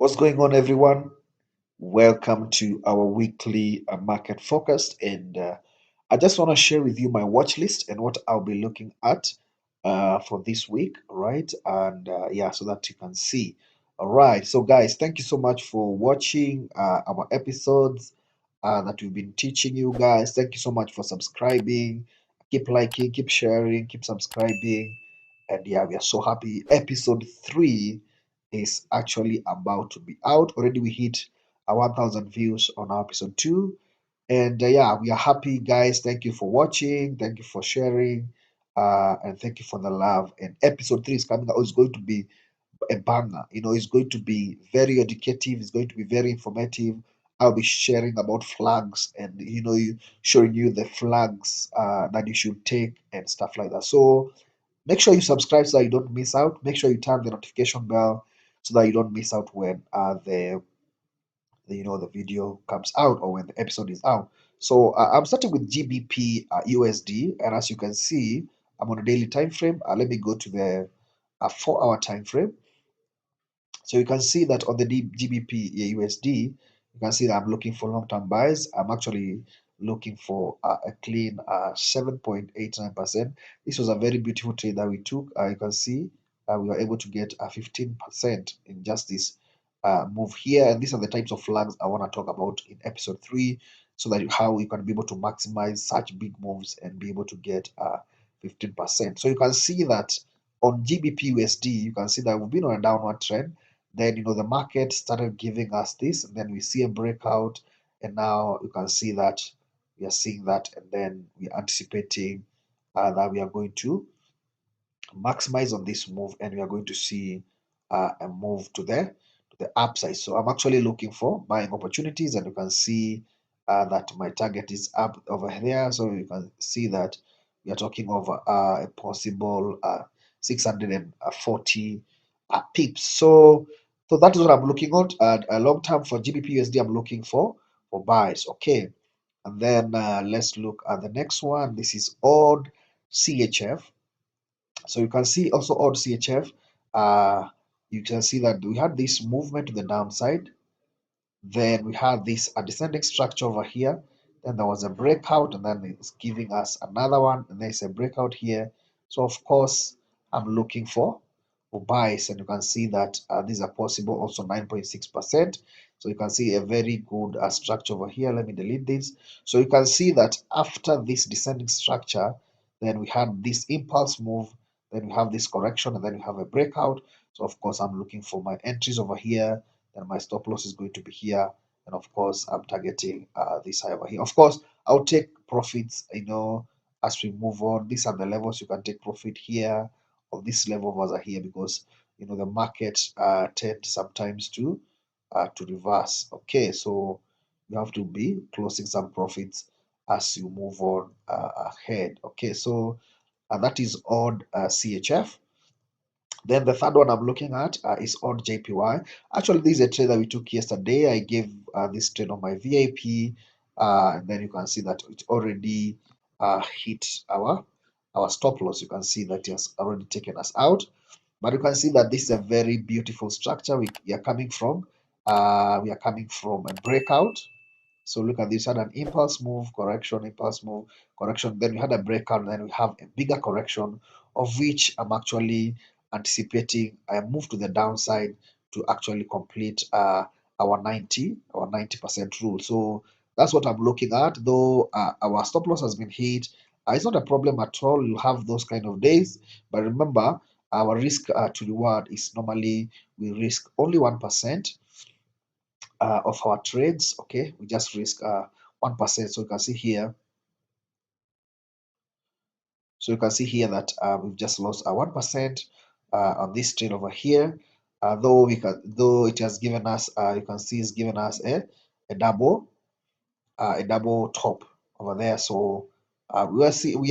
What's going on, everyone? Welcome to our weekly market focus. And I just want to share with you my watch list and what I'll be looking at for this week, right? And yeah, so that you can see. All right. So, guys, thank you so much for watching our episodes that we've been teaching you guys. Thank you so much for subscribing. Keep liking, keep sharing, keep subscribing. And yeah, we are so happy. Episode 3 is actually about to be out. Already, we hit 1,000 views on our episode 2. And yeah, we are happy, guys. Thank you for watching. Thank you for sharing. And thank you for the love. And episode 3 is coming out. It's going to be a banger. It's going to be very educative. It's going to be very informative. I'll be sharing about flags and showing you the flags that you should take and stuff like that. So make sure you subscribe so that you don't miss out. Make sure you turn the notification bell so that you don't miss out when the video comes out or when the episode is out. So I'm starting with GBP USD, and as you can see, I'm on a daily time frame. Let me go to the 4-hour time frame. So you can see that on the GBP USD, you can see that I'm looking for long-term buys. I'm actually looking for a clean 7.89%. This was a very beautiful trade that we took. You can see we were able to get 15% in just this move here. And these are the types of flags I want to talk about in episode 3, so that how you can be able to maximize such big moves and be able to get 15%. So you can see that on GBP USD, you can see that we've been on a downward trend. Then the market started giving us this, and then we see a breakout, and now you can see that we are seeing that, and then we are anticipating that we are going to maximize on this move, and we are going to see a move to the upside. So I'm actually looking for buying opportunities, and you can see that my target is up over there. So you can see that we are talking over a possible 640 pips. So that is what I'm looking at. A long term for GBPUSD, I'm looking for buys. Okay, and then let's look at the next one. This is AUDCHF. So you can see also AUDCHF. You can see that we had this movement to the downside. Then we had this a descending structure over here. Then there was a breakout, and then it's giving us another one, and there's a breakout here. So of course, I'm looking for buys, and you can see that these are possible also 9.6%. So you can see a very good structure over here. Let me delete this. So you can see that after this descending structure, then we had this impulse move, then we have this correction, and then we have a breakout. So of course, I'm looking for my entries over here, then my stop loss is going to be here, and of course, I'm targeting this high over here. Of course, I'll take profits, as we move on. These are the levels you can take profit here, of this level over here, because the market tend sometimes to reverse. Okay, so you have to be closing some profits as you move on ahead. Okay, so that is on CHF. Then the third one I'm looking at is on JPY. Actually, this is a trade that we took yesterday. I gave this trade on my VIP, and then you can see that it already hit our stop loss. You can see that it has already taken us out. But you can see that this is a very beautiful structure. We are coming from a breakout. So look at this, had an impulse move, correction, impulse move, correction. Then we had a breakout, and then we have a bigger correction, of which I'm actually anticipating a move to the downside to actually complete our 90% rule. So that's what I'm looking at. Though our stop loss has been hit, it's not a problem at all. You have those kind of days, but remember, our risk to reward is normally we risk only 1% of our trades. Okay, we just risk 1%. So you can see here. So you can see here that we've just lost 1% on this trade over here. Though it has given us, you can see it's given us a double top over there. So we'll still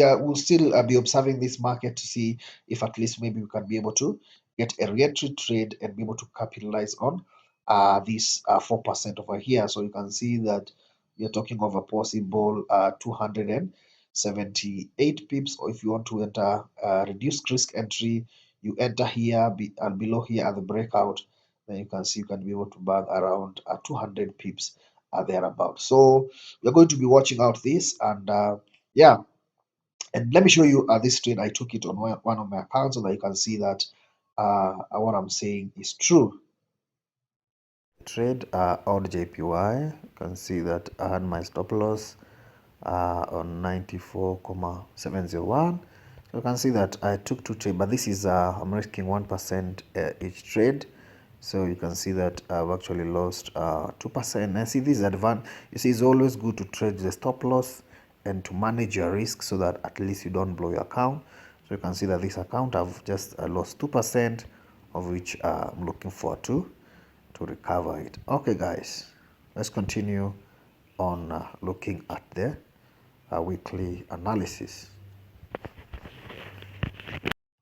be observing this market to see if at least maybe we can be able to get a re-entry trade and be able to capitalize on this 4% over here. So you can see that you're talking of a possible 278 pips, or if you want to enter reduced risk entry, you enter here and below here at the breakout, then you can see you can be able to bag around 200 pips thereabout. So we're going to be watching out this, and yeah, and let me show you this trade. I took it on one of my accounts so that you can see that what I'm saying is true. Trade AUDJPY, you can see that I had my stop loss on 94,701. So you can see that I took two trades, but this is I'm risking 1% each trade. So you can see that I've actually lost 2%. And see, this is advantage. You see, it's always good to trade the stop loss and to manage your risk so that at least you don't blow your account. So you can see that this account I've just lost 2%, of which I'm looking forward to recover it. Okay, guys, let's continue on looking at the weekly analysis.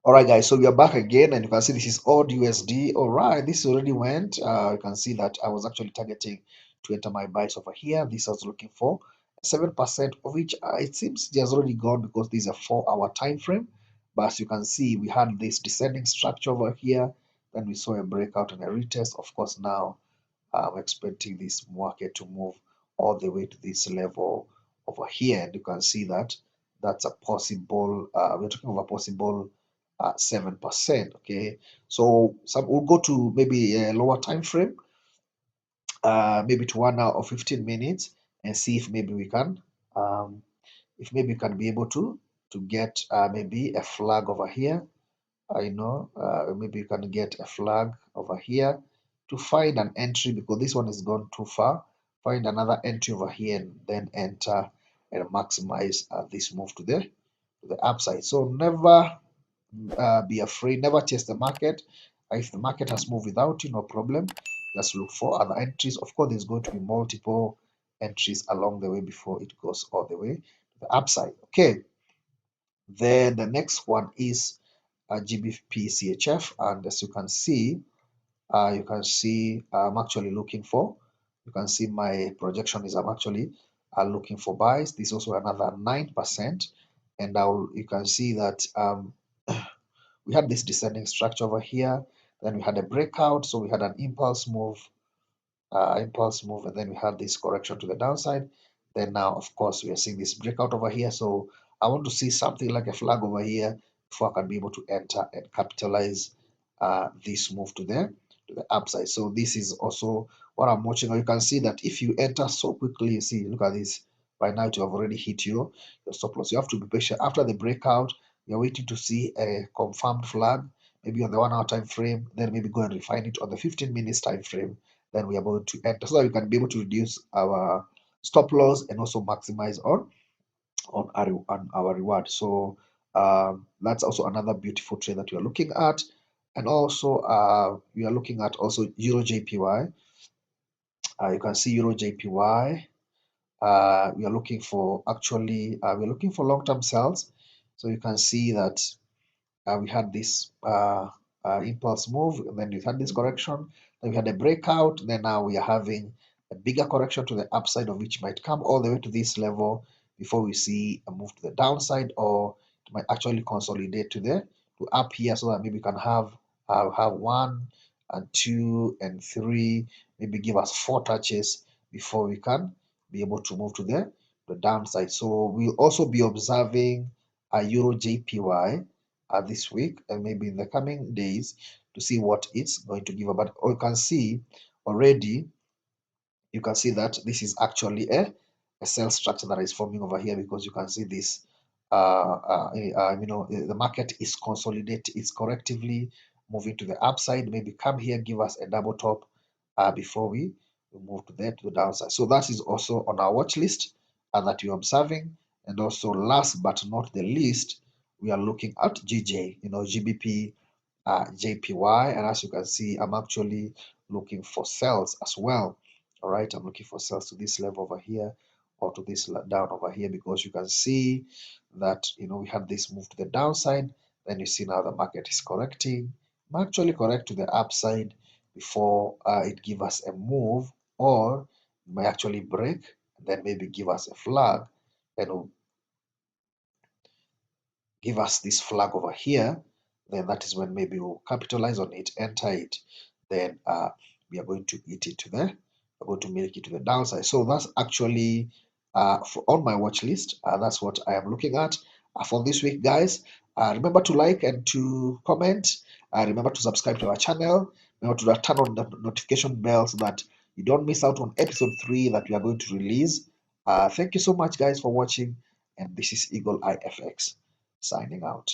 All right, guys, so we are back again, and you can see this is AUDUSD. All right, this already went. You can see that I was actually targeting to enter my buys over here. This I was looking for 7%, of which it seems it has already gone because this is a 4-hour time frame. But as you can see, we had this descending structure over here. Then we saw a breakout and a retest. Of course, now I'm expecting this market to move all the way to this level over here, and you can see that that's a possible. We're talking about possible 7%. Okay, so some we'll go to maybe a lower time frame, maybe to 1 hour or 15 minutes, and see if maybe we can, if maybe we can be able to get maybe a flag over here. Maybe you can get a flag over here to find an entry because this one has gone too far. Find another entry over here and then enter and maximize this move to the upside. So never be afraid, never chase the market. If the market has moved without you, no problem. Just look for other entries. Of course, there's going to be multiple entries along the way before it goes all the way to the upside. Okay. Then the next one is GBPCHF, and as you can see I'm actually looking for. You can see my projection is I'm actually looking for buys. This is also another 9%, and you can see that we had this descending structure over here. Then we had a breakout, so we had an impulse move, and then we had this correction to the downside. Then now, of course, we are seeing this breakout over here. So I want to see something like a flag over here before I can be able to enter and capitalize this move to the upside. So this is also what I'm watching. You can see that if you enter so quickly, you see, look at this. By now, you have already hit your stop loss. You have to be patient. After the breakout, you're waiting to see a confirmed flag, maybe on the 1 hour time frame, then maybe go and refine it on the 15 minutes time frame. Then we are able to enter so that we can be able to reduce our stop loss and also maximize on our reward. So that's also another beautiful trade that we are looking at. And also we are looking at also EURJPY. You can see EURJPY. We are looking for we're looking for long-term sales. So you can see that we had this impulse move, and then we had this correction, then we had a breakout, then now we are having a bigger correction to the upside, of which might come all the way to this level before we see a move to the downside, or it might actually consolidate to up here, so that maybe we can have 1 and 2 and 3, maybe give us 4 touches before we can be able to move to the downside. So we'll also be observing a EURJPY this week and maybe in the coming days to see what it's going to give. But you can see already, you can see that this is actually a cell structure that is forming over here, because you can see this the market is consolidating, it's correctively moving to the upside, maybe come here, give us a double top before we move to the downside. So that is also on our watch list that you're observing. And also last but not the least, we are looking at GBP JPY, and as you can see, I'm actually looking for sales as well. All right, I'm looking for sales to this level over here or to this down over here, because you can see that we had this move to the downside. Then you see now the market is correcting. I'm actually correct to the upside before it give us a move, or it may actually break and then maybe give us a flag, and give us this flag over here. Then that is when maybe we'll capitalize on it, enter it, then we are going to eat it to the, we're going to milk it to the downside. So that's actually on my watch list. That's what I am looking at for this week, guys. Remember to like and to comment. Remember to subscribe to our channel. Remember to turn on the notification bell so that you don't miss out on episode 3 that we are going to release. Thank you so much, guys, for watching. And this is Eagle Eye FX signing out.